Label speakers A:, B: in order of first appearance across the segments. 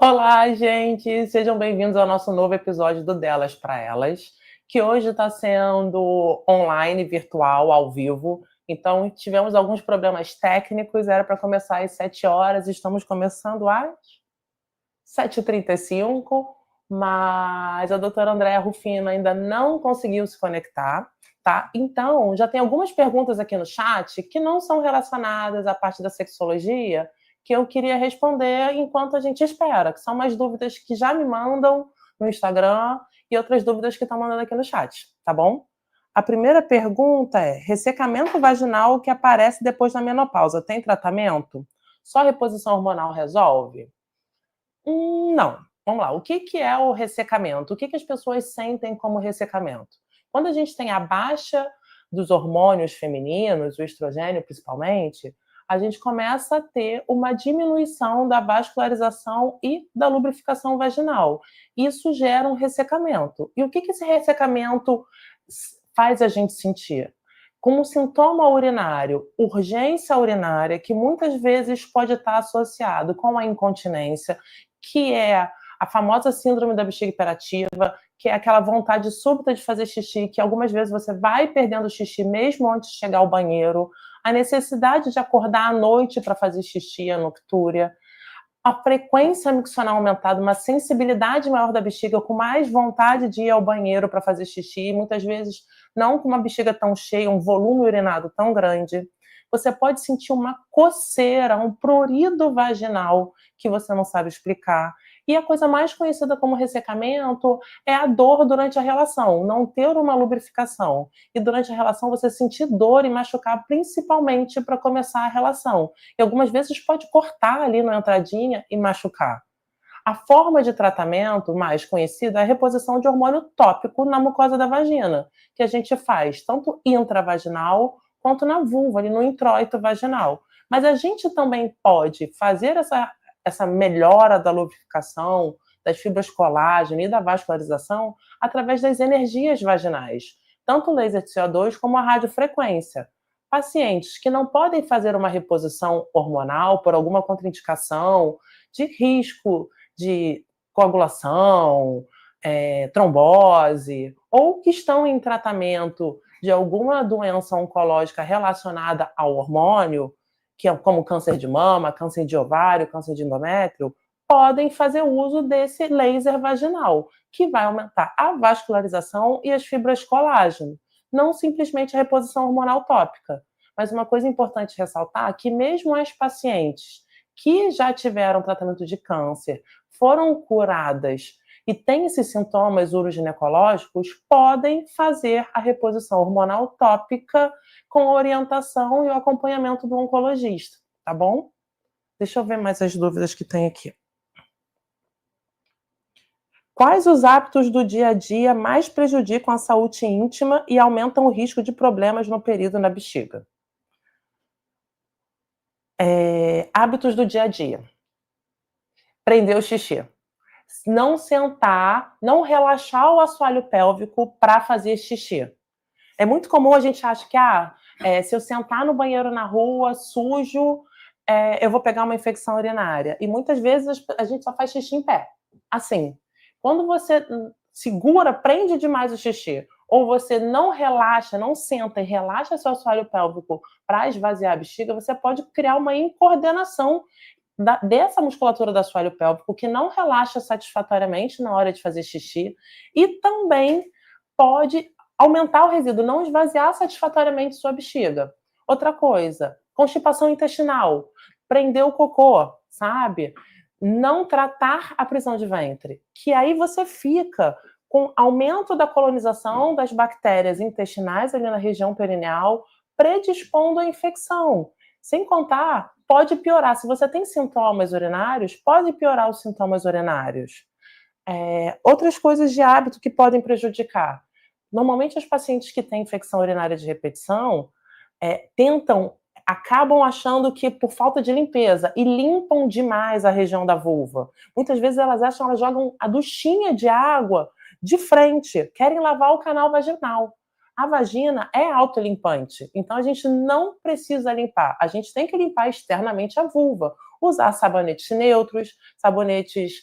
A: Olá, gente! Sejam bem-vindos ao nosso novo episódio do Delas para Elas, que hoje está sendo online, virtual, ao vivo. Então, tivemos alguns problemas técnicos, era para começar às 7 horas, estamos começando às 7h35, mas a doutora Andréa Rufino ainda não conseguiu se conectar, tá? Então, já tem algumas perguntas aqui no chat que não são relacionadas à parte da sexologia, que eu queria responder enquanto a gente espera, que são umas dúvidas que já me mandam no Instagram e outras dúvidas que estão mandando aqui no chat, tá bom? A primeira pergunta é: ressecamento vaginal que aparece depois da menopausa, tem tratamento? Só reposição hormonal resolve? Não. Vamos lá. O que é o ressecamento? O que as pessoas sentem como ressecamento? Quando a gente tem a baixa dos hormônios femininos, o estrogênio principalmente, a gente começa a ter uma diminuição da vascularização e da lubrificação vaginal. Isso gera um ressecamento. E o que esse ressecamento faz a gente sentir? Como sintoma urinário, urgência urinária, que muitas vezes pode estar associado com a incontinência, que é a famosa síndrome da bexiga hiperativa, que é aquela vontade súbita de fazer xixi, que algumas vezes você vai perdendo xixi mesmo antes de chegar ao banheiro, a necessidade de acordar à noite para fazer xixi, a noctúria, a frequência miccional aumentada, uma sensibilidade maior da bexiga, com mais vontade de ir ao banheiro para fazer xixi, muitas vezes não com uma bexiga tão cheia, um volume urinado tão grande. Você pode sentir uma coceira, um prurido vaginal que você não sabe explicar. E a coisa mais conhecida como ressecamento é a dor durante a relação, não ter uma lubrificação. E durante a relação você sentir dor e machucar, principalmente para começar a relação. E algumas vezes pode cortar ali na entradinha e machucar. A forma de tratamento mais conhecida é a reposição de hormônio tópico na mucosa da vagina, que a gente faz tanto intravaginal quanto na vulva, ali no introito vaginal. Mas a gente também pode fazer essa melhora da lubrificação, das fibras colágeno e da vascularização através das energias vaginais, tanto o laser de CO2 como a radiofrequência. Pacientes que não podem fazer uma reposição hormonal por alguma contraindicação, de risco de coagulação, trombose, ou que estão em tratamento de alguma doença oncológica relacionada ao hormônio, que é como câncer de mama, câncer de ovário, câncer de endométrio, podem fazer uso desse laser vaginal, que vai aumentar a vascularização e as fibras colágeno, não simplesmente a reposição hormonal tópica. Mas uma coisa importante ressaltar é que mesmo as pacientes que já tiveram tratamento de câncer, foram curadas e têm esses sintomas uroginecológicos, podem fazer a reposição hormonal tópica com a orientação e o acompanhamento do oncologista, tá bom? Deixa eu ver mais as dúvidas que tem aqui. Quais os hábitos do dia a dia mais prejudicam a saúde íntima e aumentam o risco de problemas no período na bexiga? Hábitos do dia a dia. Prender o xixi. Não sentar, não relaxar o assoalho pélvico para fazer xixi. É muito comum a gente achar que se eu sentar no banheiro na rua, sujo, eu vou pegar uma infecção urinária. E muitas vezes a gente só faz xixi em pé. Assim, quando você segura, prende demais o xixi, ou você não relaxa, não senta e relaxa seu assoalho pélvico para esvaziar a bexiga, você pode criar uma incoordenação dessa musculatura do assoalho pélvico, que não relaxa satisfatoriamente na hora de fazer xixi, e também pode aumentar o resíduo, não esvaziar satisfatoriamente sua bexiga. Outra coisa, constipação intestinal, prender o cocô, sabe? Não tratar a prisão de ventre, que aí você fica com aumento da colonização das bactérias intestinais ali na região perineal, predispondo à infecção. Sem contar, pode piorar. Se você tem sintomas urinários, pode piorar os sintomas urinários. Outras coisas de hábito que podem prejudicar. Normalmente, os pacientes que têm infecção urinária de repetição acabam achando que por falta de limpeza e limpam demais a região da vulva. Muitas vezes elas jogam a duchinha de água de frente, querem lavar o canal vaginal. A vagina é autolimpante, então a gente não precisa limpar. A gente tem que limpar externamente a vulva. Usar sabonetes neutros, sabonetes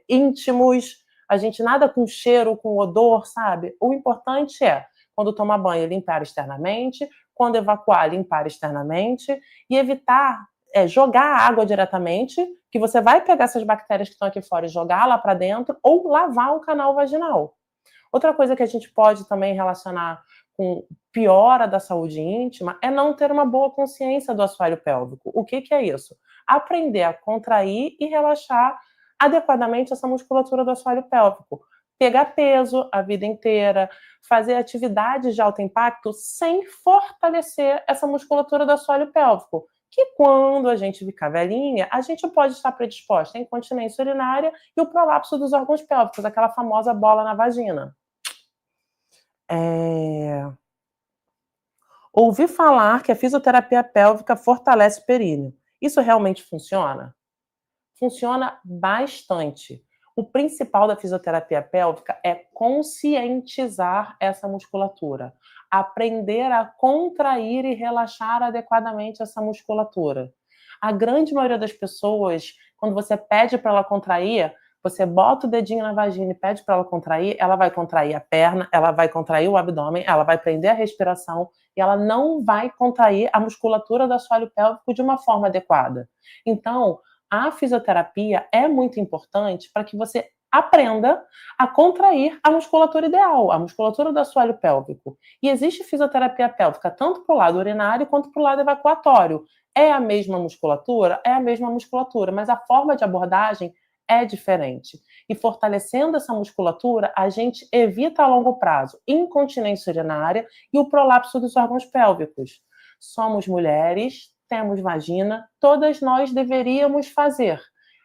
A: íntimos, a gente nada com cheiro, com odor, sabe? O importante é, quando tomar banho, limpar externamente, quando evacuar, limpar externamente e evitar jogar a água diretamente, que você vai pegar essas bactérias que estão aqui fora e jogar lá para dentro, ou lavar o canal vaginal. Outra coisa que a gente pode também relacionar com piora da saúde íntima é não ter uma boa consciência do assoalho pélvico. O que é isso? Aprender a contrair e relaxar adequadamente essa musculatura do assoalho pélvico. Pegar peso a vida inteira, fazer atividades de alto impacto sem fortalecer essa musculatura do assoalho pélvico. Que quando a gente ficar velhinha, a gente pode estar predisposta à incontinência urinária e o prolapso dos órgãos pélvicos, aquela famosa bola na vagina. Ouvi falar que a fisioterapia pélvica fortalece o períneo. Isso realmente funciona? Funciona bastante. O principal da fisioterapia pélvica é conscientizar essa musculatura, aprender a contrair e relaxar adequadamente essa musculatura. A grande maioria das pessoas, quando você pede para ela contrair, você bota o dedinho na vagina e pede para ela vai contrair a perna, ela vai contrair o abdômen, ela vai prender a respiração e ela não vai contrair a musculatura do assoalho pélvico de uma forma adequada. Então, a fisioterapia é muito importante para que você aprenda a contrair a musculatura ideal, a musculatura do assoalho pélvico. E existe fisioterapia pélvica tanto para o lado urinário quanto para o lado evacuatório. É a mesma musculatura? É a mesma musculatura, mas a forma de abordagem é diferente. E fortalecendo essa musculatura, a gente evita a longo prazo incontinência urinária e o prolapso dos órgãos pélvicos. Somos mulheres, temos vagina, todas nós deveríamos fazer.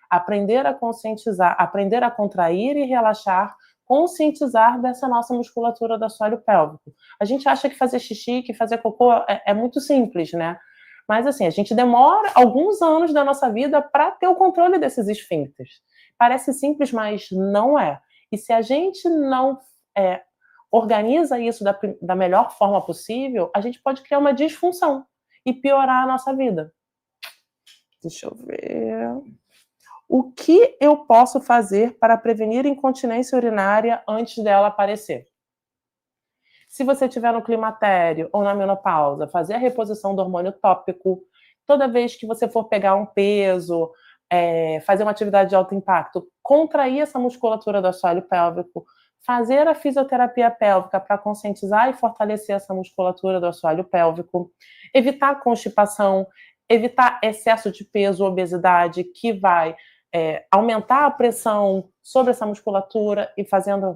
A: Aprender a conscientizar, aprender a contrair e relaxar, conscientizar dessa nossa musculatura do assoalho pélvico. A gente acha que fazer xixi, que fazer cocô é muito simples, né? Mas assim, a gente demora alguns anos da nossa vida para ter o controle desses esfíncteres. Parece simples, mas não é. E se a gente não organiza isso da melhor forma possível, a gente pode criar uma disfunção e piorar a nossa vida. Deixa eu ver. O que eu posso fazer para prevenir incontinência urinária antes dela aparecer? Se você estiver no climatério ou na menopausa, fazer a reposição do hormônio tópico. Toda vez que você for pegar um peso, fazer uma atividade de alto impacto, contrair essa musculatura do assoalho pélvico, fazer a fisioterapia pélvica para conscientizar e fortalecer essa musculatura do assoalho pélvico, evitar constipação, evitar excesso de peso, obesidade, que vai aumentar a pressão sobre essa musculatura e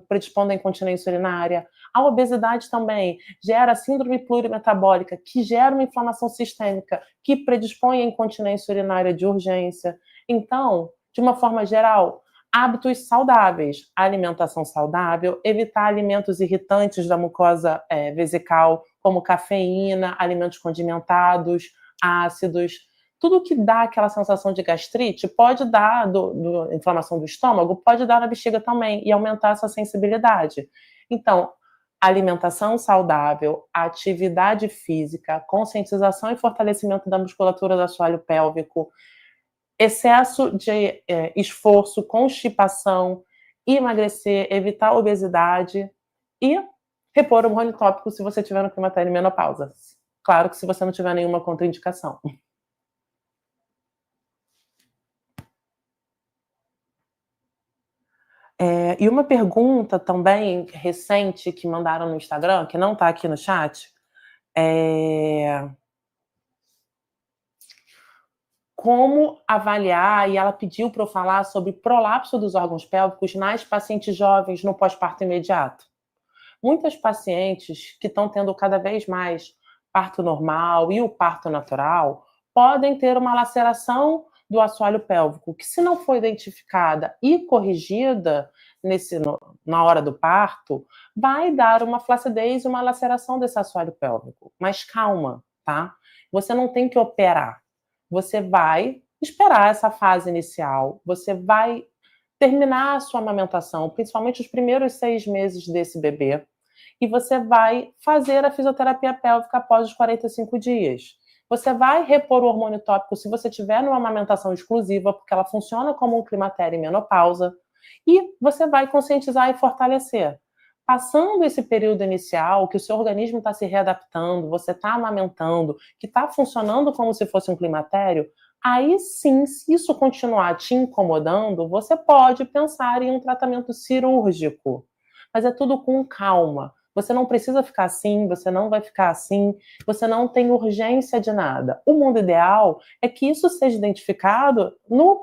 A: predispondo à incontinência urinária. A obesidade também gera síndrome plurimetabólica, que gera uma inflamação sistêmica, que predispõe à incontinência urinária de urgência. Então, de uma forma geral, hábitos saudáveis, alimentação saudável, evitar alimentos irritantes da mucosa vesical, como cafeína, alimentos condimentados, ácidos. Tudo que dá aquela sensação de gastrite pode dar, inflamação do estômago, pode dar na bexiga também e aumentar essa sensibilidade. Então, alimentação saudável, atividade física, conscientização e fortalecimento da musculatura do assoalho pélvico, excesso de esforço, constipação, emagrecer, evitar obesidade e repor o hormônio tópico se você tiver no climatério e menopausa. Claro que se você não tiver nenhuma contraindicação. E uma pergunta também recente que mandaram no Instagram, que não está aqui no chat, como avaliar, e ela pediu para eu falar sobre prolapso dos órgãos pélvicos nas pacientes jovens no pós-parto imediato. Muitas pacientes que estão tendo cada vez mais parto normal e o parto natural podem ter uma laceração do assoalho pélvico, que se não for identificada e corrigida na hora do parto, vai dar uma flacidez e uma laceração desse assoalho pélvico. Mas calma, tá? Você não tem que operar. Você vai esperar essa fase inicial, você vai terminar a sua amamentação, principalmente os primeiros 6 meses desse bebê. e você vai fazer a fisioterapia pélvica após os 45 dias. Você vai repor o hormônio tópico se você tiver numa amamentação exclusiva, porque ela funciona como um climatério em menopausa, e você vai conscientizar e fortalecer. Passando esse período inicial, que o seu organismo está se readaptando, você está amamentando, que está funcionando como se fosse um climatério, aí sim, se isso continuar te incomodando, você pode pensar em um tratamento cirúrgico. Mas é tudo com calma. Você não precisa ficar assim, você não vai ficar assim, você não tem urgência de nada. O mundo ideal é que isso seja identificado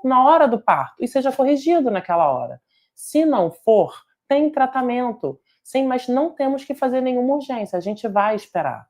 A: na hora do parto e seja corrigido naquela hora. Se não for, tem tratamento. Sim, mas não temos que fazer nenhuma urgência, a gente vai esperar.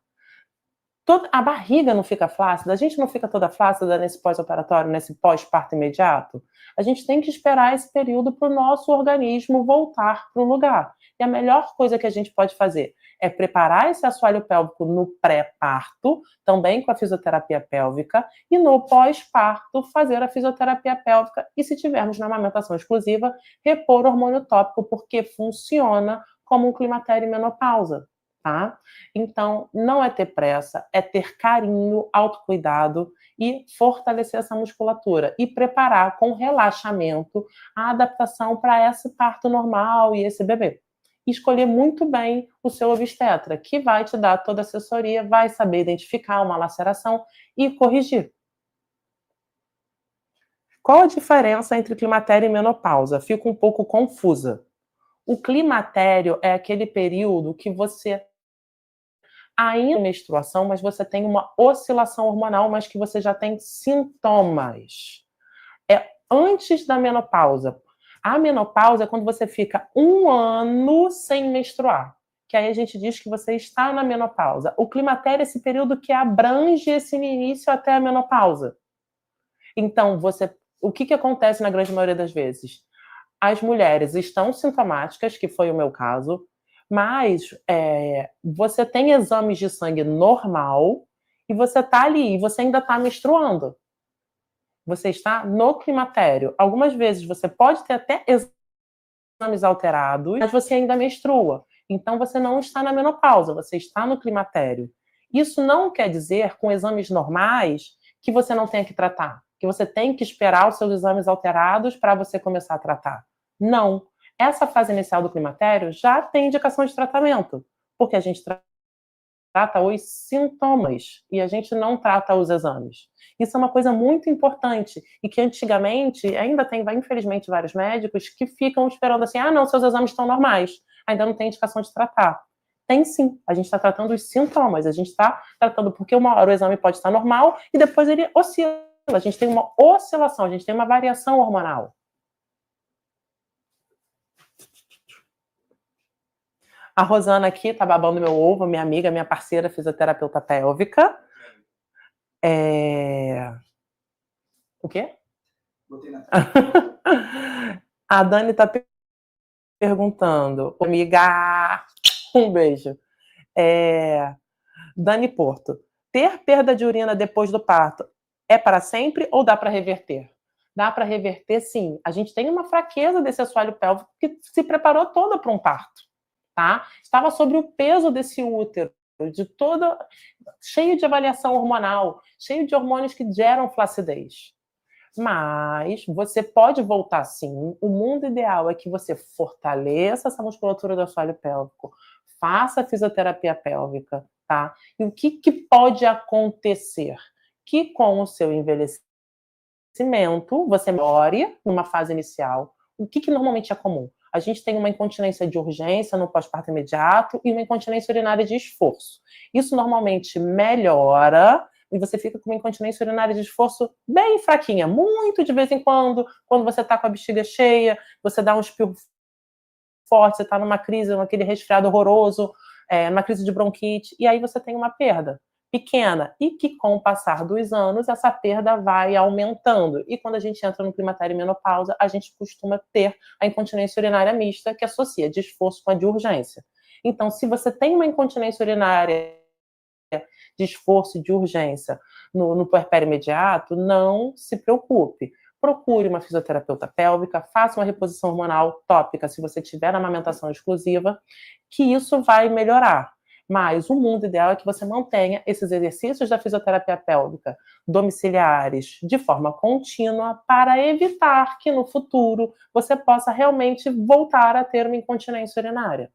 A: A barriga não fica flácida, a gente não fica toda flácida nesse pós-operatório, nesse pós-parto imediato. A gente tem que esperar esse período para o nosso organismo voltar para o lugar. E a melhor coisa que a gente pode fazer é preparar esse assoalho pélvico no pré-parto, também com a fisioterapia pélvica, e no pós-parto fazer a fisioterapia pélvica e, se tivermos na amamentação exclusiva, repor o hormônio tópico, porque funciona como um climatério e menopausa. Tá? Então, não é ter pressa, é ter carinho, autocuidado e fortalecer essa musculatura e preparar com relaxamento a adaptação para esse parto normal e esse bebê. E escolher muito bem o seu obstetra, que vai te dar toda a assessoria, vai saber identificar uma laceração e corrigir. Qual a diferença entre climatério e menopausa? Fico um pouco confusa. O climatério é aquele período que você ainda menstruação, mas você tem uma oscilação hormonal, mas que você já tem sintomas. É antes da menopausa. A menopausa é quando você fica 1 ano sem menstruar, que aí a gente diz que você está na menopausa. O climatério é esse período que abrange esse início até a menopausa. Então, o que acontece na grande maioria das vezes? As mulheres estão sintomáticas, que foi o meu caso, mas você tem exames de sangue normal e você está ali, e você ainda está menstruando. Você está no climatério. Algumas vezes você pode ter até exames alterados, mas você ainda menstrua. Então você não está na menopausa, você está no climatério. Isso não quer dizer, com exames normais, que você não tenha que tratar, que você tem que esperar os seus exames alterados para você começar a tratar. Não. Essa fase inicial do climatério já tem indicação de tratamento, porque a gente trata os sintomas e a gente não trata os exames. Isso é uma coisa muito importante e que antigamente ainda tem, infelizmente, vários médicos que ficam esperando assim, não, seus exames estão normais, ainda não tem indicação de tratar. Tem sim, a gente está tratando os sintomas, a gente está tratando porque uma hora o exame pode estar normal e depois ele oscila, a gente tem uma oscilação, a gente tem uma variação hormonal. A Rosana aqui tá babando meu ovo, minha amiga, minha parceira, fisioterapeuta pélvica. O quê? Botei na A Dani tá perguntando, amiga, um beijo. Dani Porto, ter perda de urina depois do parto é para sempre ou dá para reverter? Dá para reverter, sim. A gente tem uma fraqueza desse assoalho pélvico que se preparou toda para um parto. Tá? Estava sobre o peso desse útero, cheio de avaliação hormonal, cheio de hormônios que geram flacidez. Mas você pode voltar sim. O mundo ideal é que você fortaleça essa musculatura do assoalho pélvico, faça fisioterapia pélvica, tá? E o que pode acontecer? Que com o seu envelhecimento, você melhore numa fase inicial. O que normalmente é comum? A gente tem uma incontinência de urgência no pós-parto imediato e uma incontinência urinária de esforço. Isso normalmente melhora e você fica com uma incontinência urinária de esforço bem fraquinha, muito de vez em quando você está com a bexiga cheia, você dá um espirro forte, você está numa crise, naquele resfriado horroroso, numa crise de bronquite, e aí você tem uma perda pequena, e que com o passar dos anos, essa perda vai aumentando. E quando a gente entra no climatério e menopausa, a gente costuma ter a incontinência urinária mista, que associa de esforço com a de urgência. Então, se você tem uma incontinência urinária de esforço e de urgência no puerpério imediato, não se preocupe. procure uma fisioterapeuta pélvica, faça uma reposição hormonal tópica se você tiver amamentação exclusiva, que isso vai melhorar. Mas o mundo ideal é que você mantenha esses exercícios da fisioterapia pélvica domiciliares de forma contínua para evitar que no futuro você possa realmente voltar a ter uma incontinência urinária.